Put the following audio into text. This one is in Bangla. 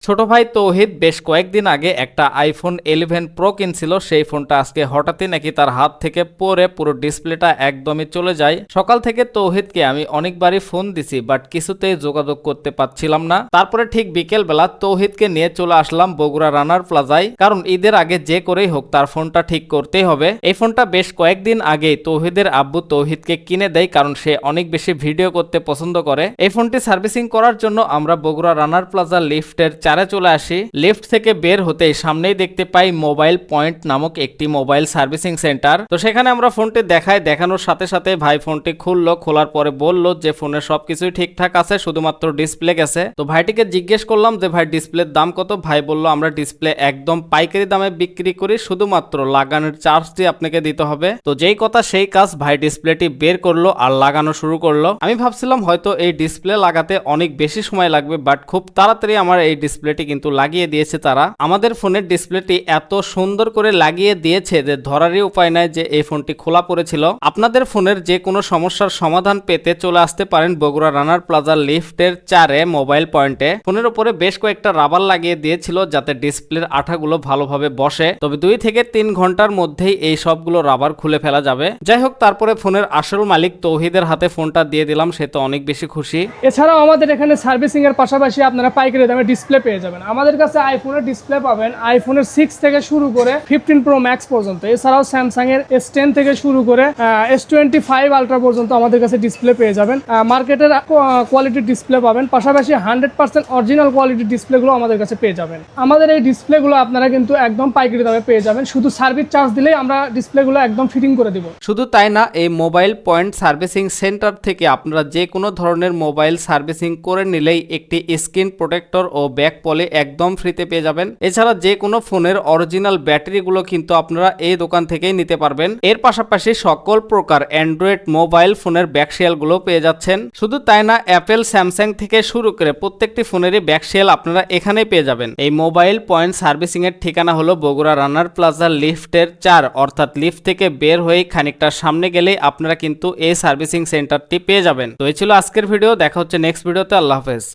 ছোট ভাই তৌহিদ বেশ কয়েকদিন আগে একটা আইফোন 11 প্রো কিনছিল। সেই ফোনটা আজকে হঠাৎই নাকি তার হাত থেকে পড়ে পুরো ডিসপ্লেটা একদমই চলে যায়। সকাল থেকে তৌহিদকে আমি অনেকবারই ফোন দিছি, বাট কিছুতেই যোগাযোগ করতে পারছিলাম না। তারপরে ঠিক বিকেল বেলা তৌহিদকে নিয়ে চলে আসলাম বগুড়া রানার প্লাজায়, কারণ ঈদের আগে যে করেই হোক তার ফোনটা ঠিক করতেই হবে। এই ফোনটা বেশ কয়েকদিন আগেই তৌহিদের আব্বু তৌহিদকে কিনে দেয়, কারণ সে অনেক বেশি ভিডিও করতে পছন্দ করে। এই ফোনটি সার্ভিসিং করার জন্য আমরা বগুড়া রানার প্লাজা লিফটের চারে চলে আসি। লিফট থেকে বের হতেই সামনেই দেখতে পাই মোবাইল পয়েন্ট নামক একটি মোবাইল সার্ভিসিং সেন্টার। তো সেখানে আমরা ফোনটি দেখানোর সাথে সাথে ভাই ফোনটি খুললো। খোলার পরে বলল যে ফোনের সবকিছুই ঠিকঠাক আছে, শুধুমাত্র ডিসপ্লে গেছে। তো ভাইটিকে জিজ্ঞেস করলাম যে ভাই ডিসপ্লের দাম কত। ভাই বলল আমরা ডিসপ্লে একদম পাইকারি দামে বিক্রি করি, শুধুমাত্র লাগানোর চার্জ দিয়ে আপনাকে দিতে হবে। তো যেই কথা সেই কাজ, ভাই ডিসপ্লেটি বের করলো আর লাগানো শুরু করলো। আমি ভাবছিলাম হয়তো এই ডিসপ্লে লাগাতে অনেক বেশি সময় লাগবে, বাট খুব তাড়াতাড়ি আমার এই ডিসপ্লেটি কিন্তু লাগিয়ে দিয়েছে তারা। আমাদের ফোনের ডিসপ্লেটি এত সুন্দর করে লাগিয়ে দিয়েছে যে ধরারই উপায় নাই যে এই ফোনটি খোলা পড়েছিল। আপনাদের ফোনের যে কোনো সমস্যার সমাধান পেতে চলে আসতে পারেন বগুড়া রানার প্লাজা লিফটের 4 মোবাইল পয়েন্টে। ফোনের উপরে বেশ কয়েকটা রাবার লাগিয়ে দিয়েছিল যাতে ডিসপ্লের আঠাগুলো ভালোভাবে বসে, তবে 2 থেকে 3 ঘন্টার মধ্যেই এই সবগুলো রাবার খুলে ফেলা যাবে। যাই হোক, তারপরে ফোনের আসল মালিক তৌহিদের হাতে ফোনটা দিয়ে দিলাম, সে তো অনেক বেশি খুশি। এছাড়াও আমাদের এখানে সার্ভিসিং এর পাশাপাশি আপনারা পাইকারি দামে ডিসপ্লে পেয়ে যাবেন। আমাদের কাছে আইফোনের ডিসপ্লে পাবেন আইফোনের 6 থেকে শুরু করে 15 প্রো ম্যাক্স পর্যন্ত। এছাড়াও স্যামসাং এর S10 থেকে শুরু করে S25 আলট্রা পর্যন্ত আমাদের কাছে ডিসপ্লে পেয়ে যাবেন। মার্কেটের কোয়ালিটির ডিসপ্লে পাবেন, পাশাপাশি 100% অরিজিনাল কোয়ালিটির ডিসপ্লেগুলো আমাদের কাছে পেয়ে যাবেন। আমাদের এই ডিসপ্লেগুলো আপনারা কিন্তু একদম পাইকারি দামে পেয়ে যাবেন, শুধু সার্ভিস চার্জ দিলেই আমরা ডিসপ্লেগুলো একদম ফিটিং করে দিব। শুধু তাই না, এই মোবাইল পয়েন্ট সার্ভিসিং সেন্টার থেকে আপনারা যে কোনো ধরনের মোবাইল সার্ভিসিং করে নিলেই একটি স্ক্রিন প্রোটেক্টর ও ব্যাক পলি একদম ফ্রিতে পেয়ে যাবেন। এছাড়া যে কোনো ফোনের অরিজিনাল ব্যাটারিগুলো কিন্তু আপনারা এই দোকান থেকেই নিতে পারবেন। এর পাশাপাশি সকল প্রকার অ্যান্ড্রয়েড মোবাইল ফোনের ব্যাকশেলগুলো পেয়ে যাচ্ছেন। শুধু তাই না, অ্যাপেল স্যামসাং থেকে শুরু করে প্রত্যেকটি ফোনেরই ব্যাকশেল আপনারা এখানেই পেয়ে যাবেন। এই মোবাইল পয়েন্ট সার্ভিসিং এর ঠিকানা হলো বগুড়া রানার প্লাজা লিফটের 4, অর্থাৎ লিফট থেকে বের হয়ে খানিকটা সামনে গেলেই আপনারা কিন্তু এই সার্ভিসিং সেন্টারটি পেয়ে যাবেন। তো এই ছিল আজকের ভিডিও, দেখা হচ্ছে নেক্সট ভিডিওতে। আল্লাহ হাফেজ।